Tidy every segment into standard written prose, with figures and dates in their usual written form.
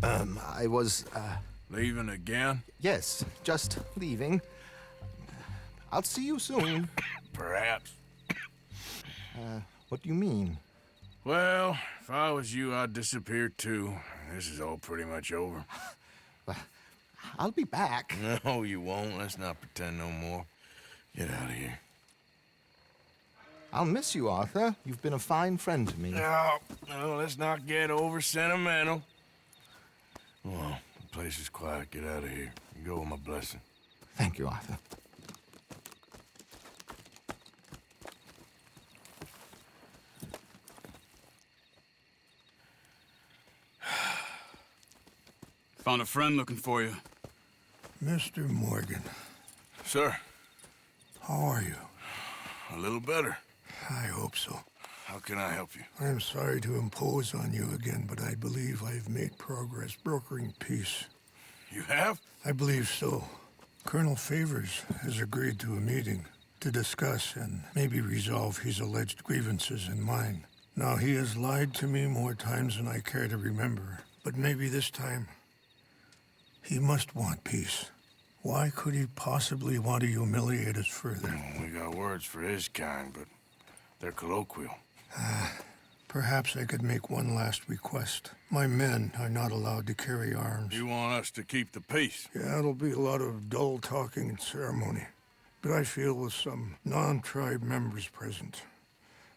I was, Leaving again? yes, just leaving. I'll see you soon. Perhaps. What do you mean? Well, if I was you, I'd disappear too. This is all pretty much over. I'll be back. No, you won't. Let's not pretend no more. Get out of here. I'll miss you, Arthur. You've been a fine friend to me. No, let's not get over sentimental. Well, the place is quiet. Get out of here. You go with my blessing. Thank you, Arthur. Found a friend looking for you. Mr. Morgan, Sir, how are you? a little better. I hope so. How can I help you? I am sorry to impose on you again, but I believe I've made progress brokering peace. You have? I believe so. Colonel Favors has agreed to a meeting to discuss and maybe resolve his alleged grievances and mine. Now, he has lied to me more times than I care to remember, but maybe this time he must want peace. Why could he possibly want to humiliate us further? We got words for his kind, but they're colloquial. Perhaps I could make one last request. My men are not allowed to carry arms. You want us to keep the peace? Yeah, it'll be a lot of dull talking and ceremony. But I feel with some non-tribe members present,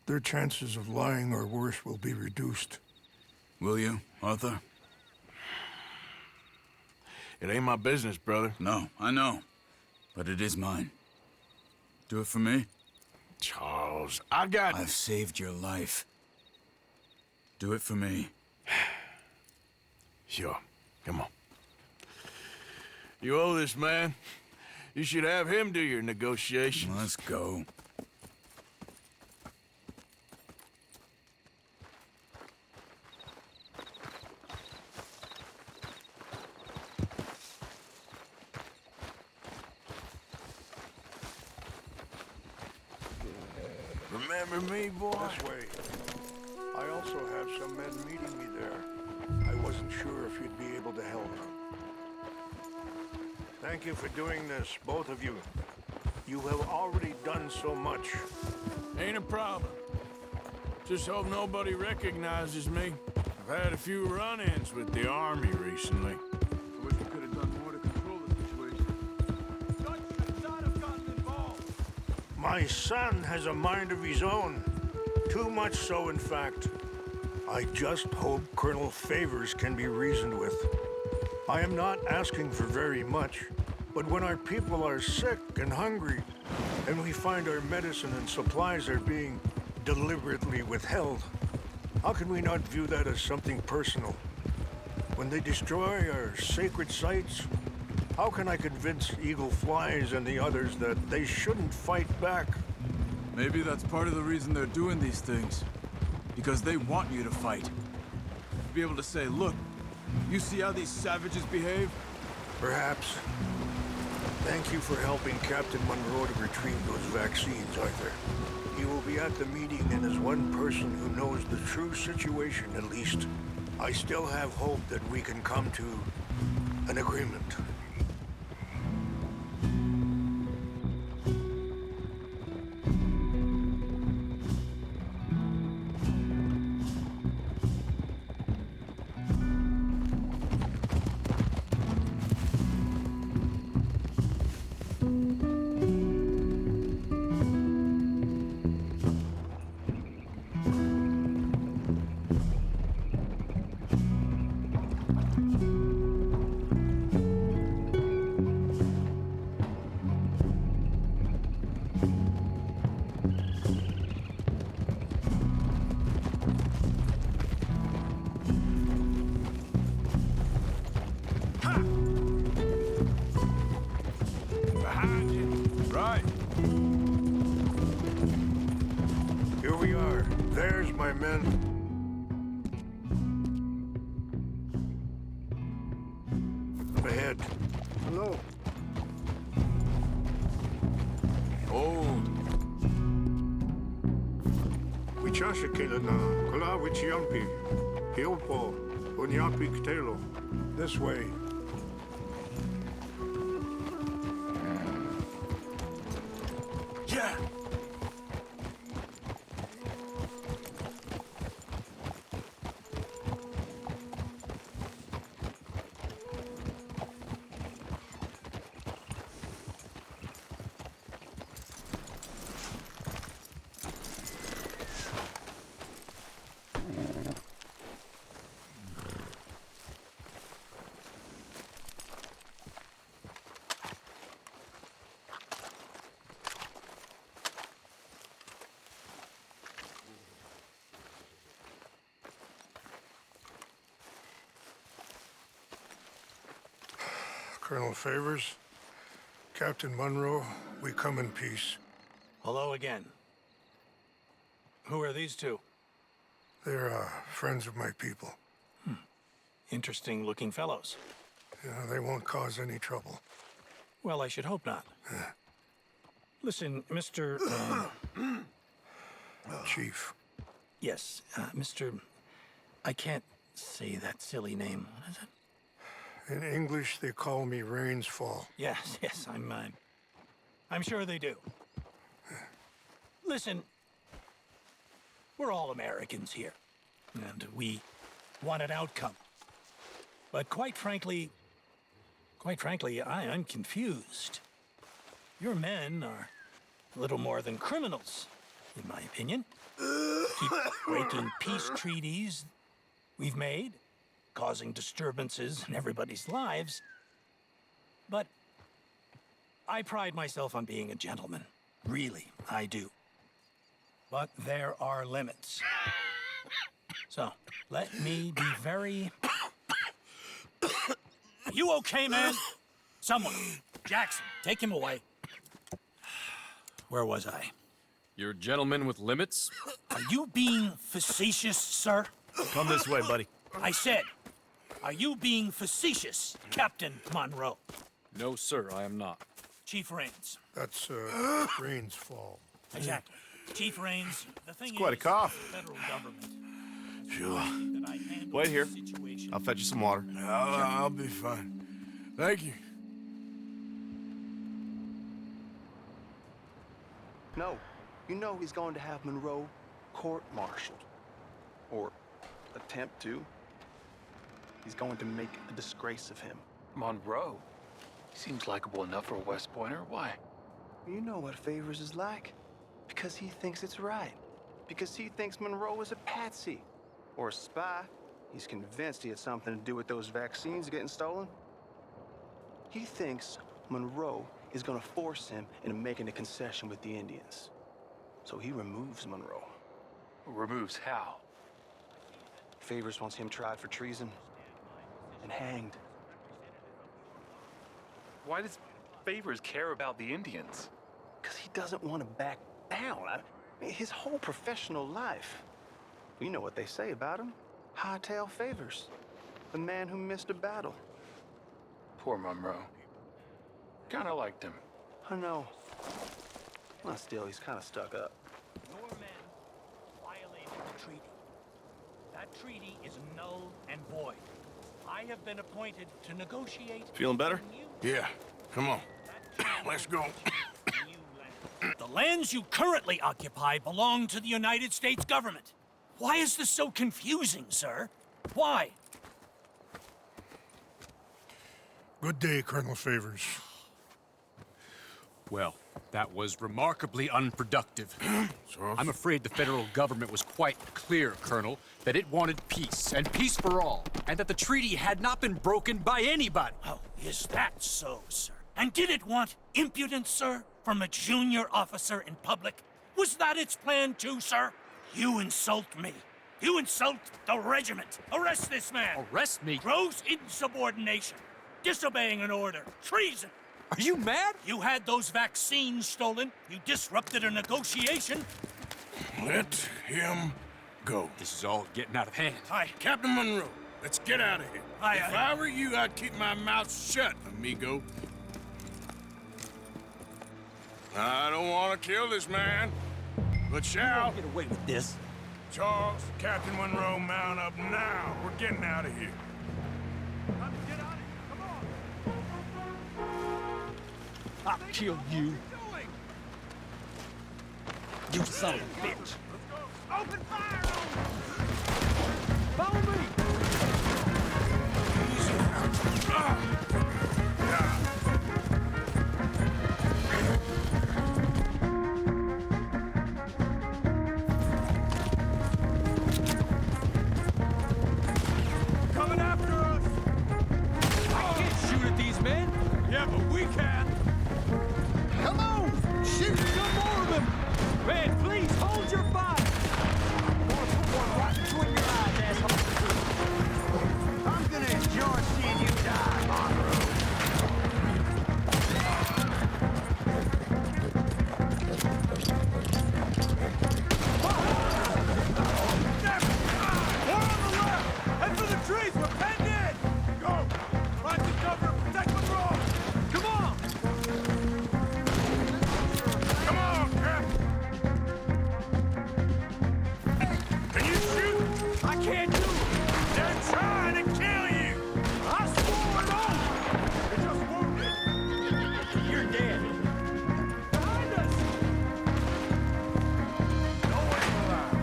their chances of lying or worse will be reduced. Will you, Arthur? It ain't my business, brother. No, I know. But it is mine. Do it for me? Charles, I got... I've saved your life. Do it for me. Sure. Come on. You owe this man. You should have him do your negotiations. Let's go. Remember me, boy? This way. I also have some men meeting me there. I wasn't sure if you'd be able to help. Thank you for doing this, both of you. You have already done so much. Ain't a problem. Just hope nobody recognizes me. I've had a few run-ins with the army recently. I wish we could have done more to control the situation. Dutch should not have gotten involved. My son has a mind of his own. Too much so, in fact. I just hope Colonel Favors can be reasoned with. I am not asking for very much, but when our people are sick and hungry, and we find our medicine and supplies are being deliberately withheld, how can we not view that as something personal? When they destroy our sacred sites, how can I convince Eagle Flies and the others that they shouldn't fight back? Maybe that's part of the reason they're doing these things. Because they want you to fight. To be able to say, look, you see how these savages behave? Perhaps. Thank you for helping Captain Monroe to retrieve those vaccines, Arthur. He will be at the meeting and is one person who knows the true situation, at least. I still have hope that we can come to an agreement. Here we are. There's my men. Up ahead. Hello. Hold. Wichasha kila na kula wichiampi. Hilpo. Unyapik this way. Yeah! Colonel Favors, Captain Monroe, we come in peace. Hello again. Who are these two? They're friends of my people. Interesting looking fellows. Yeah, they won't cause any trouble. Well, I should hope not. Listen, Mr. Chief. Yes, Mr. I can't say that silly name. What is it? In English, they call me Rains Fall. Yes, yes, I'm sure they do. Listen, we're all Americans here, and we want an outcome. But quite frankly, I'm confused. Your men are a little more than criminals, in my opinion. Keep breaking peace treaties we've made, causing disturbances in everybody's lives. But I pride myself on being a gentleman. Really, I do. But there are limits. So, let me be very... Are you okay, man? Someone. Jackson, take him away. Where was I? You're a gentleman with limits? Are you being facetious, sir? Come this way, buddy. I said, are you being facetious, Captain Monroe? No, sir, I am not. Chief Rains. That's Rains Fall. Exactly. Chief Rains, the thing quite a is, cough. the federal government. Sure. That I handle Wait here. the situation. I'll fetch you some water. I'll be fine. Thank you. No, you know he's going to have Monroe court-martialed. Or attempt to. He's going to make a disgrace of him. Monroe? He seems likable enough for a West Pointer. Why? You know what Favors is like. Because he thinks it's right. Because he thinks Monroe is a patsy. Or a spy. He's convinced he had something to do with those vaccines getting stolen. He thinks Monroe is gonna force him into making a concession with the Indians. So he removes Monroe. Removes how? Favors wants him tried for treason and hanged. Why does Favors care about the Indians? Because he doesn't want to back down. His whole professional life. You know what they say about him. Hightail Favors. The man who missed a battle. Poor Monroe. Kinda liked him. I know. Well, still, he's kind of stuck up. Your men violated the treaty. That treaty is null and void. I have been appointed to negotiate... Feeling better? Yeah, come on. Let's go. The lands you currently occupy belong to the United States government. Why is this so confusing, sir? Why? Good day, Colonel Favors. Well, that was remarkably unproductive. Charles? I'm afraid the federal government was quite clear, Colonel, that it wanted peace, and peace for all, and that the treaty had not been broken by anybody. Oh, is that so, sir? And did it want impudence, sir, from a junior officer in public? Was that its plan too, sir? You insult me. You insult the regiment. Arrest this man. Arrest me? Gross insubordination. Disobeying an order. Treason. Are you mad? You had those vaccines stolen. You disrupted a negotiation. Let him go. This is all getting out of hand. Captain Monroe, let's get out of here. If I were you, I'd keep my mouth shut, amigo. I don't want to kill this man, but shall. Get away with this. Charles, Captain Monroe, mount up now. We're getting out of here. Get out of here, come on! I'll kill you. You son of a bitch. Open fire on them! Follow me. Coming after us! I can't shoot at these men. Yeah, but we can! Come on. Shoot some more of them. Man, please hold your fire. I'm gonna put one right between your eyes, asshole. I'm gonna enjoy seeing you die, Monroe. More on the left! Head for the trees! We're penned in! Go! Find the cover and protect Monroe! Come on! Come on, Captain! Can you shoot? I can't do it. They're trying to kill you! I swore no. You're just wounded! You're dead. Behind us. No way alive!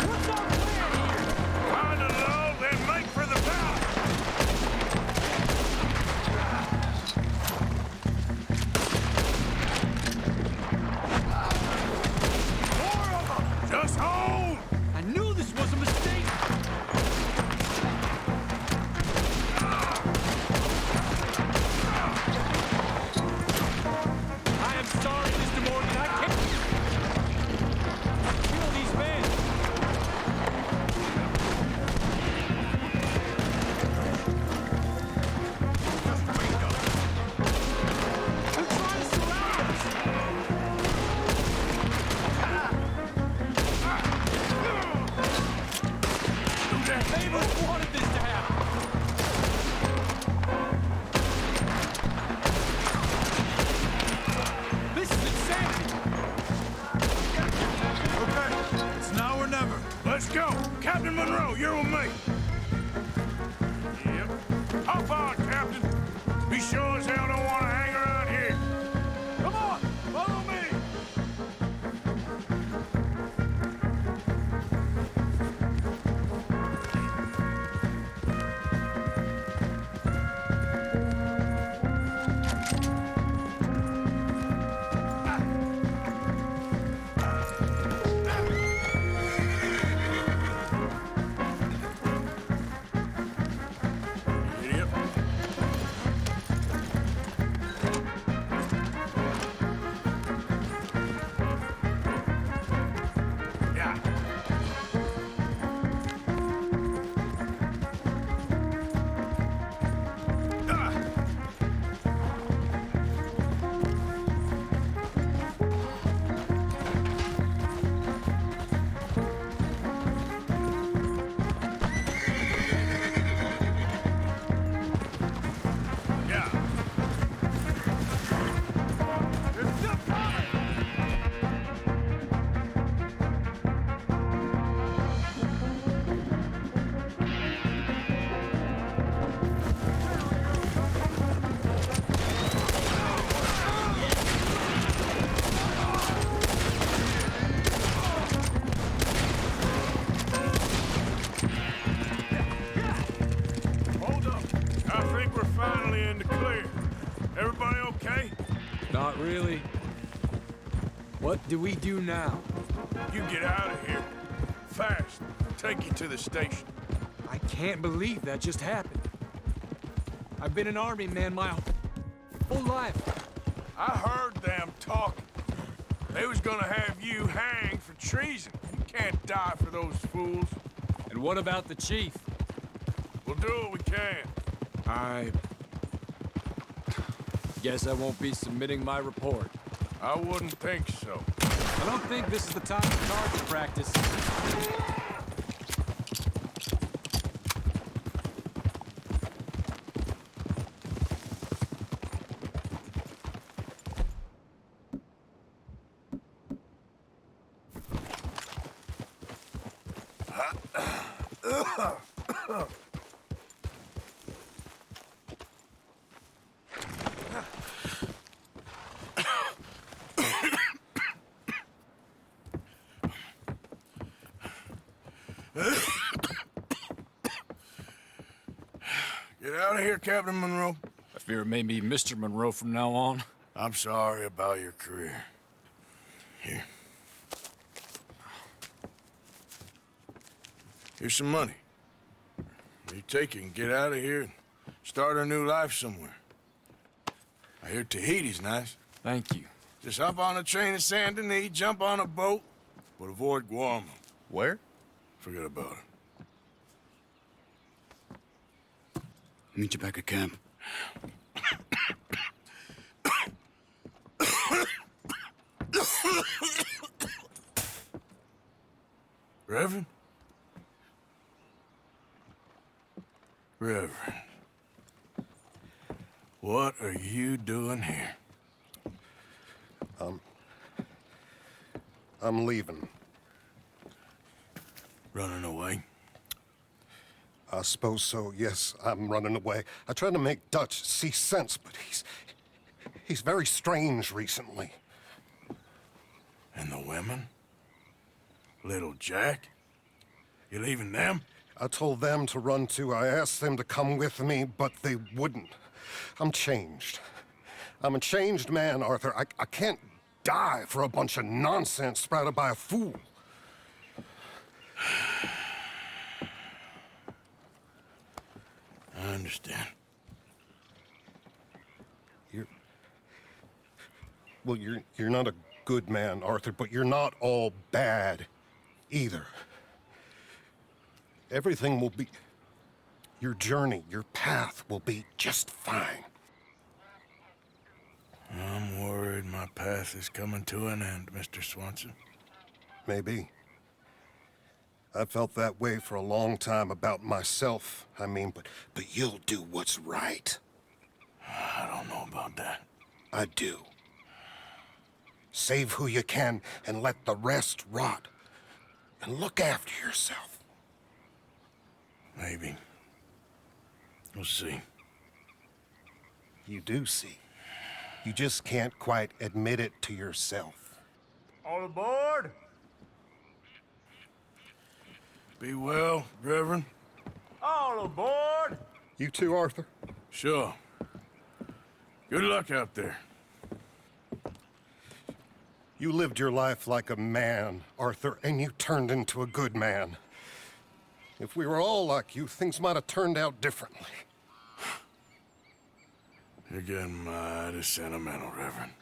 What's our plan here? Find a low, then make for the valley! More of them! Just hold! I knew this was a mistake. I am sorry, Mr. Morgan. I can't kill these men. They're trying to surround us. They both wanted this to happen. This is insanity. Okay, it's now or never. Let's go! Captain Monroe, you're with me! Yep. Hop on, Captain! We sure as hell don't want to hang around here! Come on, follow me! Yep. Yeah. Yeah. It's still coming! Hold up. I think we're finally in the clear. Everybody okay? Not really. What do we do now? You get out of here. Fast. Take you to the station. I can't believe that just happened. I've been an army man my whole life. I heard them talking. They was gonna have you hanged for treason. You can't die for those fools. And what about the chief? We'll do what we can. I guess I won't be submitting my report. I wouldn't think so. I don't think this is the time for target practice. Get out of here, Captain Monroe. I fear it may be Mr. Monroe from now on. I'm sorry about your career. Here. Here's some money. You take it and get out of here and start a new life somewhere. I hear Tahiti's nice. Thank you. Just hop on a train to Saint Denis, jump on a boat, but avoid Guam. Where? Forget about it. Meet you back at camp. Reverend? Reverend. What are you doing here? I'm leaving. Running away? I suppose so, yes. I'm running away. I tried to make Dutch see sense, but he's very strange recently. And the women? Little Jack? You leaving them? I told them to run too. I asked them to come with me, but they wouldn't. I'm changed. I'm a changed man, Arthur. I can't die for a bunch of nonsense sprouted by a fool. I understand. You're not a good man, Arthur, but you're not all bad either. Everything will be... Your journey, your path will be just fine. I'm worried my path is coming to an end, Mr. Swanson. Maybe. I felt that way for a long time about myself, I mean, but you'll do what's right. I don't know about that. I do. Save who you can and let the rest rot. And look after yourself. Maybe. We'll see. You do see. You just can't quite admit it to yourself. All aboard! Be well, Reverend. All aboard! You too, Arthur? Sure. Good luck out there. You lived your life like a man, Arthur, and you turned into a good man. If we were all like you, things might have turned out differently. You're getting mighty sentimental, Reverend.